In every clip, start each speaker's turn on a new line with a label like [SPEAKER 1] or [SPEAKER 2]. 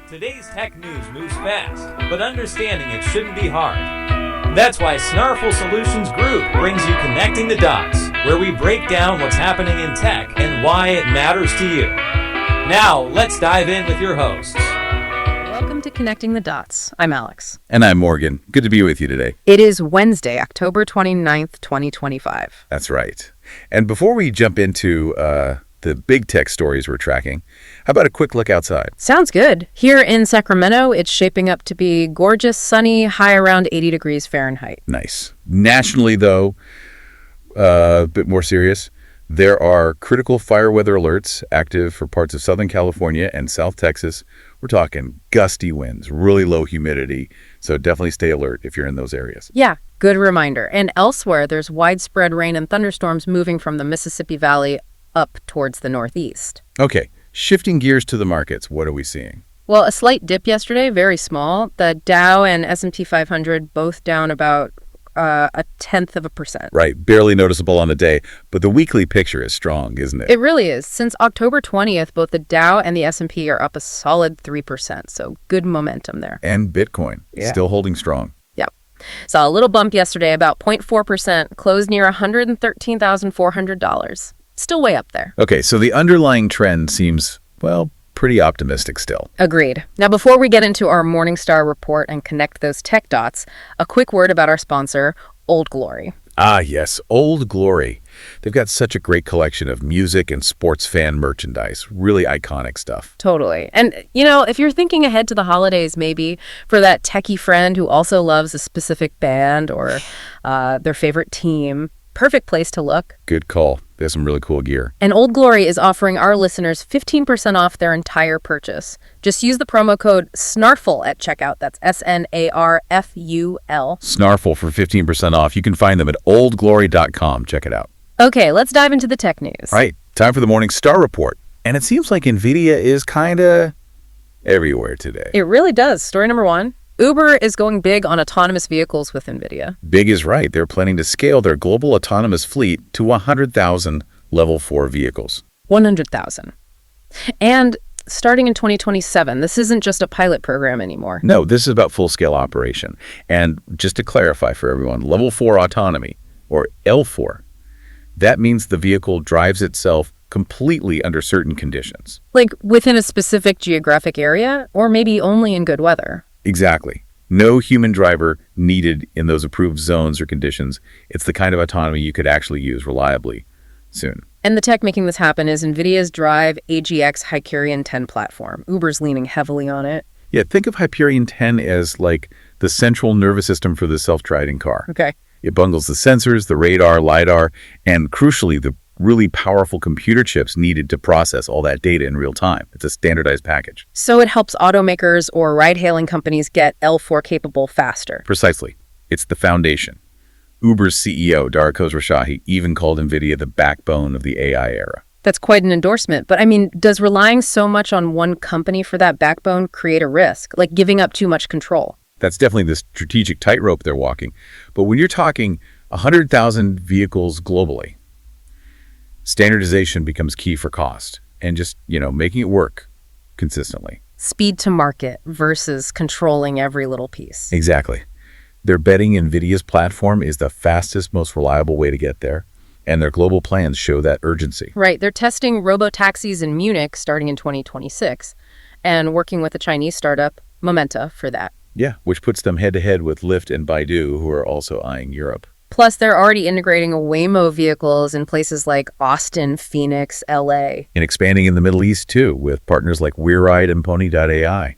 [SPEAKER 1] Today's tech news moves fast, but understanding it shouldn't be hard. That's why Snarful Solutions Group brings you Connecting the Dots, where we break down what's happening in tech and why it matters to you. Now, let's dive in with your hosts.
[SPEAKER 2] Welcome to Connecting the Dots. I'm Alex.
[SPEAKER 3] And I'm Morgan. Good to be with you today.
[SPEAKER 2] It is Wednesday, October 29th, 2025.
[SPEAKER 3] That's right. And before we jump into the big tech stories we're tracking, how about a quick look outside?
[SPEAKER 2] Sounds good. Here in Sacramento, it's shaping up to be gorgeous, sunny, high around 80 degrees Fahrenheit.
[SPEAKER 3] Nice. Nationally, though, a bit more serious. There are critical fire weather alerts active for parts of Southern California and South Texas. We're talking gusty winds, really low humidity, so definitely stay alert if you're in those areas.
[SPEAKER 2] Yeah, good reminder. And elsewhere, there's widespread rain and thunderstorms moving from the Mississippi Valley up towards the northeast.
[SPEAKER 3] Okay, shifting gears to the markets, what are we seeing?
[SPEAKER 2] Well, a slight dip yesterday, very small. The Dow and S&P 500 both down about 0.1%.
[SPEAKER 3] Right, barely noticeable on the day, but the weekly picture is strong, isn't it?
[SPEAKER 2] It really is. Since October 20th, both the Dow and the S&P are up a solid 3%, so good momentum there.
[SPEAKER 3] And Bitcoin, still holding strong.
[SPEAKER 2] Yep. Saw a little bump yesterday, about 0.4%, closed near $113,400. Still way up there.
[SPEAKER 3] Okay, so the underlying trend seems, well, pretty optimistic still.
[SPEAKER 2] Agreed. Now, before we get into our Morningstar report and connect those tech dots, a quick word about our sponsor, Old Glory.
[SPEAKER 3] Ah, yes, Old Glory. They've got such a great collection of music and sports fan merchandise. Really iconic stuff.
[SPEAKER 2] Totally. And, you know, if you're thinking ahead to the holidays, maybe for that techie friend who also loves a specific band or their favorite team, perfect place to look.
[SPEAKER 3] Good call. There's some really cool gear.
[SPEAKER 2] And Old Glory is offering our listeners 15% off their entire purchase. Just use the promo code SNARFUL at checkout. That's SNARFUL.
[SPEAKER 3] Snarful for 15% off. You can find them at oldglory.com. Check it out.
[SPEAKER 2] Okay, let's dive into the tech news.
[SPEAKER 3] All right, time for the Morningstar report. And it seems like Nvidia is kind of everywhere today.
[SPEAKER 2] It really does. Story number one. Uber is going big on autonomous vehicles with Nvidia.
[SPEAKER 3] Big is right. They're planning to scale their global autonomous fleet to 100,000 Level 4 vehicles.
[SPEAKER 2] 100,000. And starting in 2027, this isn't just a pilot program anymore.
[SPEAKER 3] No, this is about full-scale operation. And just to clarify for everyone, Level 4 autonomy, or L4, that means the vehicle drives itself completely under certain conditions.
[SPEAKER 2] Like within a specific geographic area, or maybe only in good weather.
[SPEAKER 3] Exactly. No human driver needed in those approved zones or conditions. It's the kind of autonomy you could actually use reliably soon.
[SPEAKER 2] And the tech making this happen is NVIDIA's Drive AGX Hyperion 10 platform. Uber's leaning heavily on it.
[SPEAKER 3] Yeah, think of Hyperion 10 as like the central nervous system for the self-driving car.
[SPEAKER 2] Okay.
[SPEAKER 3] It bundles the sensors, the radar, LiDAR, and crucially, the really powerful computer chips needed to process all that data in real time. It's a standardized package.
[SPEAKER 2] So it helps automakers or ride-hailing companies get L4 capable faster.
[SPEAKER 3] Precisely. It's the foundation. Uber's CEO, Dara Khosrowshahi, even called NVIDIA the backbone of the AI era.
[SPEAKER 2] That's quite an endorsement. But I mean, does relying so much on one company for that backbone create a risk, like giving up too much control?
[SPEAKER 3] That's definitely the strategic tightrope they're walking. But when you're talking 100,000 vehicles globally, standardization becomes key for cost and just, making it work consistently.
[SPEAKER 2] Speed to market versus controlling every little piece.
[SPEAKER 3] Exactly. They're betting NVIDIA's platform is the fastest, most reliable way to get there, and their global plans show that urgency.
[SPEAKER 2] Right. They're testing Robotaxis in Munich starting in 2026 and working with a Chinese startup, Momenta, for that.
[SPEAKER 3] Yeah, which puts them head-to-head with Lyft and Baidu, who are also eyeing Europe.
[SPEAKER 2] Plus, they're already integrating Waymo vehicles in places like Austin, Phoenix, LA.
[SPEAKER 3] And expanding in the Middle East, too, with partners like WeRide and Pony.ai,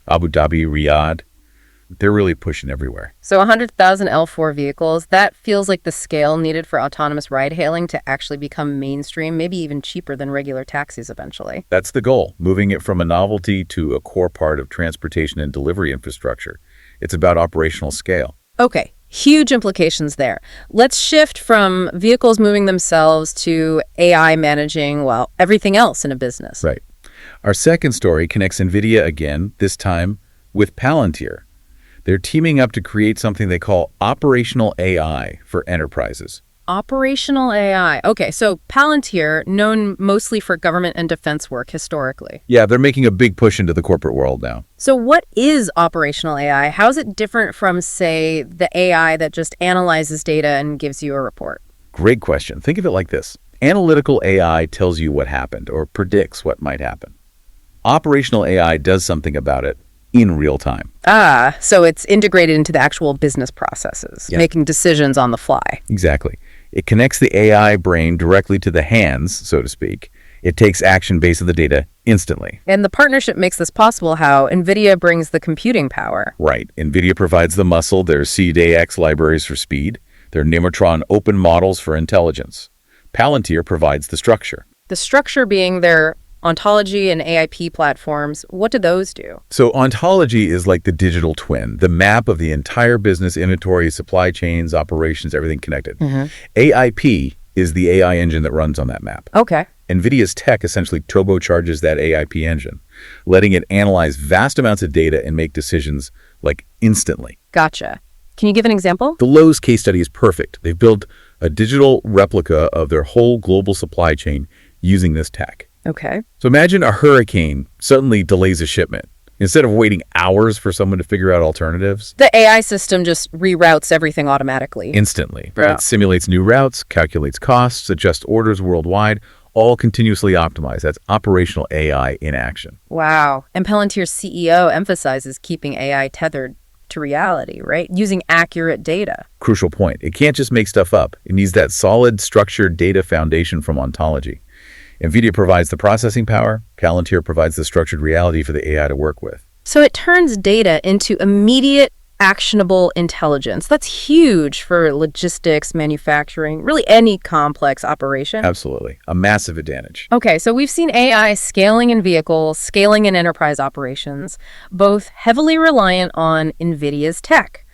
[SPEAKER 3] Abu Dhabi, Riyadh. They're really pushing everywhere.
[SPEAKER 2] So 100,000 L4 vehicles, that feels like the scale needed for autonomous ride-hailing to actually become mainstream, maybe even cheaper than regular taxis eventually.
[SPEAKER 3] That's the goal, moving it from a novelty to a core part of transportation and delivery infrastructure. It's about operational scale.
[SPEAKER 2] Okay. Huge implications there. Let's shift from vehicles moving themselves to AI managing, well, everything else in a business.
[SPEAKER 3] Right. Our second story connects NVIDIA again, this time with Palantir. They're teaming up to create something they call operational AI for enterprises.
[SPEAKER 2] Operational AI. Okay, so Palantir, known mostly for government and defense work historically.
[SPEAKER 3] Yeah, they're making a big push into the corporate world now.
[SPEAKER 2] So what is operational AI? How is it different from, say, the AI that just analyzes data and gives you a report?
[SPEAKER 3] Great question. Think of it like this. Analytical AI tells you what happened or predicts what might happen. Operational AI does something about it in real time.
[SPEAKER 2] Ah, so it's integrated into the actual business processes, making decisions on the fly.
[SPEAKER 3] Exactly. It connects the AI brain directly to the hands, so to speak. It takes action based on the data instantly.
[SPEAKER 2] And the partnership makes this possible how Nvidia brings the computing power.
[SPEAKER 3] Right. Nvidia provides the muscle, their CDAX libraries for speed, their Nemotron open models for intelligence. Palantir provides the structure.
[SPEAKER 2] The structure being their ontology and AIP platforms. What do those do?
[SPEAKER 3] So ontology is like the digital twin, the map of the entire business inventory, supply chains, operations, everything connected. AIP is the AI engine that runs on that map.
[SPEAKER 2] Okay.
[SPEAKER 3] NVIDIA's tech essentially turbocharges that AIP engine, letting it analyze vast amounts of data and make decisions like instantly.
[SPEAKER 2] Gotcha. Can you give an example?
[SPEAKER 3] The Lowe's case study is perfect. They've built a digital replica of their whole global supply chain using this tech.
[SPEAKER 2] Okay.
[SPEAKER 3] So imagine a hurricane suddenly delays a shipment. Instead of waiting hours for someone to figure out alternatives,
[SPEAKER 2] The AI system just reroutes everything automatically.
[SPEAKER 3] instantly.
[SPEAKER 2] Yeah.
[SPEAKER 3] It simulates new routes, calculates costs, adjusts orders worldwide, all continuously optimized. That's operational AI in action.
[SPEAKER 2] Wow. And Palantir's CEO emphasizes keeping AI tethered to reality, right? Using accurate data.
[SPEAKER 3] Crucial point. It can't just make stuff up. It needs that solid, structured data foundation from ontology. Nvidia provides the processing power. Palantir provides the structured reality for the AI to work with.
[SPEAKER 2] So it turns data into immediate, actionable intelligence. That's huge for logistics, manufacturing, really any complex operation.
[SPEAKER 3] Absolutely. A massive advantage.
[SPEAKER 2] Okay, so we've seen AI scaling in vehicles, scaling in enterprise operations, both heavily reliant on NVIDIA's tech,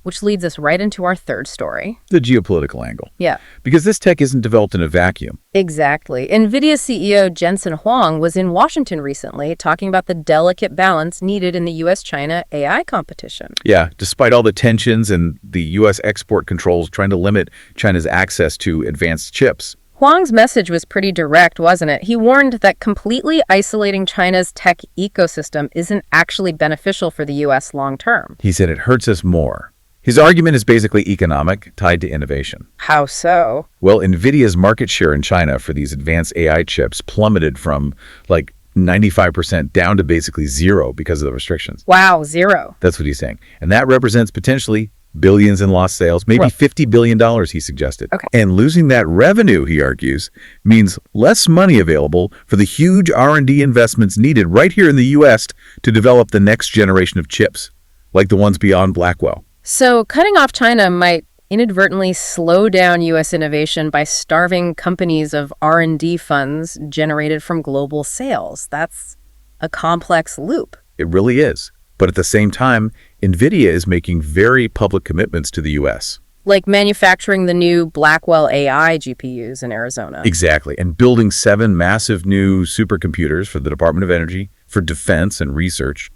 [SPEAKER 2] which leads us right into our third story.
[SPEAKER 3] The geopolitical angle.
[SPEAKER 2] Yeah.
[SPEAKER 3] Because this tech isn't developed in a vacuum.
[SPEAKER 2] Exactly. NVIDIA CEO Jensen Huang was in Washington recently talking about the delicate balance needed in the U.S.-China AI competition.
[SPEAKER 3] Yeah, despite all the tensions and the U.S. export controls trying to limit China's access to advanced chips.
[SPEAKER 2] Huang's message was pretty direct, wasn't it? He warned that completely isolating China's tech ecosystem isn't actually beneficial for the U.S. long term.
[SPEAKER 3] He said it hurts us more. His argument is basically economic, tied to innovation.
[SPEAKER 2] How so?
[SPEAKER 3] Well, NVIDIA's market share in China for these advanced AI chips plummeted from like 95% down to basically zero because of the restrictions.
[SPEAKER 2] Wow, zero.
[SPEAKER 3] That's what he's saying. And that represents potentially billions in lost sales, maybe $50 billion, he suggested.
[SPEAKER 2] Okay.
[SPEAKER 3] And losing that revenue, he argues, means less money available for the huge R&D investments needed right here in the U.S. to develop the next generation of chips, like the ones beyond Blackwell.
[SPEAKER 2] So cutting off China might inadvertently slow down U.S. innovation by starving companies of R&D funds generated from global sales. That's a complex loop.
[SPEAKER 3] It really is. But at the same time, NVIDIA is making very public commitments to the U.S.
[SPEAKER 2] Like manufacturing the new Blackwell AI GPUs in Arizona.
[SPEAKER 3] Exactly. And building 7 massive new supercomputers for the Department of Energy, for defense and research.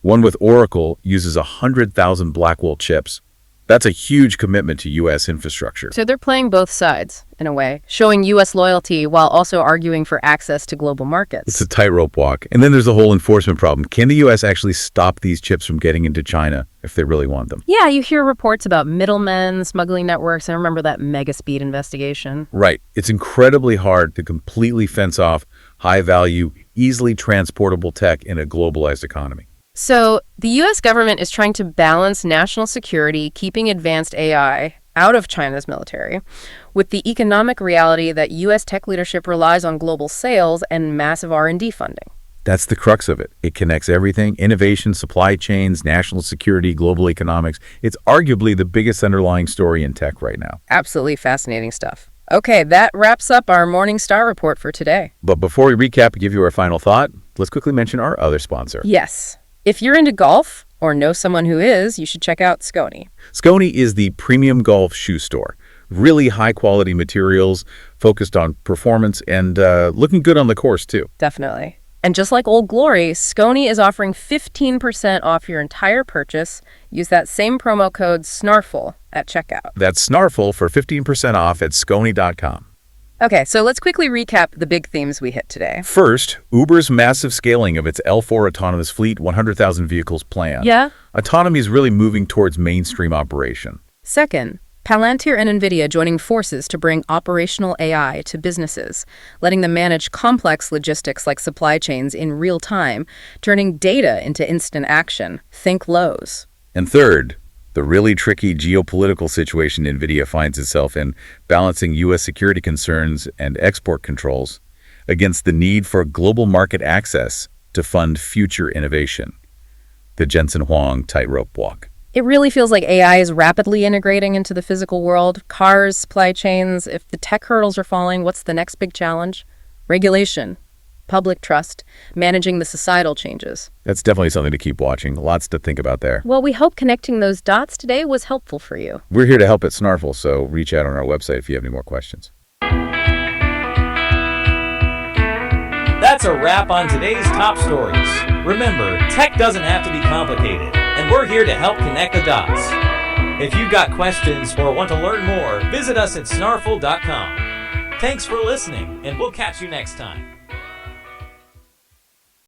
[SPEAKER 3] One with Oracle uses 100,000 Blackwell chips. That's a huge commitment to U.S. infrastructure.
[SPEAKER 2] So they're playing both sides, in a way, showing U.S. loyalty while also arguing for access to global markets.
[SPEAKER 3] It's a tightrope walk. And then there's the whole enforcement problem. Can the U.S. actually stop these chips from getting into China if they really want them?
[SPEAKER 2] Yeah, you hear reports about middlemen, smuggling networks. I remember that Megaspeed investigation.
[SPEAKER 3] Right. It's incredibly hard to completely fence off high-value, easily transportable tech in a globalized economy.
[SPEAKER 2] So the U.S. government is trying to balance national security, keeping advanced AI out of China's military, with the economic reality that U.S. tech leadership relies on global sales and massive R&D funding.
[SPEAKER 3] That's the crux of it. It connects everything: innovation, supply chains, national security, global economics. It's arguably the biggest underlying story in tech right now.
[SPEAKER 2] Absolutely fascinating stuff. Okay, that wraps up our Morning Star report for today.
[SPEAKER 3] But before we recap and give you our final thought, let's quickly mention our other sponsor.
[SPEAKER 2] Yes. If you're into golf or know someone who is, you should check out Skony.
[SPEAKER 3] Skony is the premium golf shoe store. Really high-quality materials, focused on performance and looking good on the course, too.
[SPEAKER 2] Definitely. And just like Old Glory, Scony is offering 15% off your entire purchase. Use that same promo code SNARFL at checkout.
[SPEAKER 3] That's SNARFL for 15% off at Scony.com.
[SPEAKER 2] Okay, so let's quickly recap the big themes we hit today.
[SPEAKER 3] First, Uber's massive scaling of its L4 autonomous fleet, 100,000 vehicles plan.
[SPEAKER 2] Yeah?
[SPEAKER 3] Autonomy is really moving towards mainstream operation.
[SPEAKER 2] Second, Palantir and Nvidia joining forces to bring operational AI to businesses, letting them manage complex logistics like supply chains in real time, turning data into instant action. Think Lowe's.
[SPEAKER 3] And third, the really tricky geopolitical situation Nvidia finds itself in, balancing U.S. security concerns and export controls against the need for global market access to fund future innovation. The Jensen Huang tightrope walk.
[SPEAKER 2] It really feels like AI is rapidly integrating into the physical world. Cars, supply chains. If the tech hurdles are falling, what's the next big challenge? Regulation, public trust, managing the societal changes.
[SPEAKER 3] That's definitely something to keep watching. Lots to think about there.
[SPEAKER 2] Well, we hope connecting those dots today was helpful for you.
[SPEAKER 3] We're here to help at Snarful, so reach out on our website if you have any more questions.
[SPEAKER 1] That's a wrap on today's top stories. Remember, tech doesn't have to be complicated, and we're here to help connect the dots. If you've got questions or want to learn more, visit us at snarful.com. Thanks for listening, and we'll catch you next time.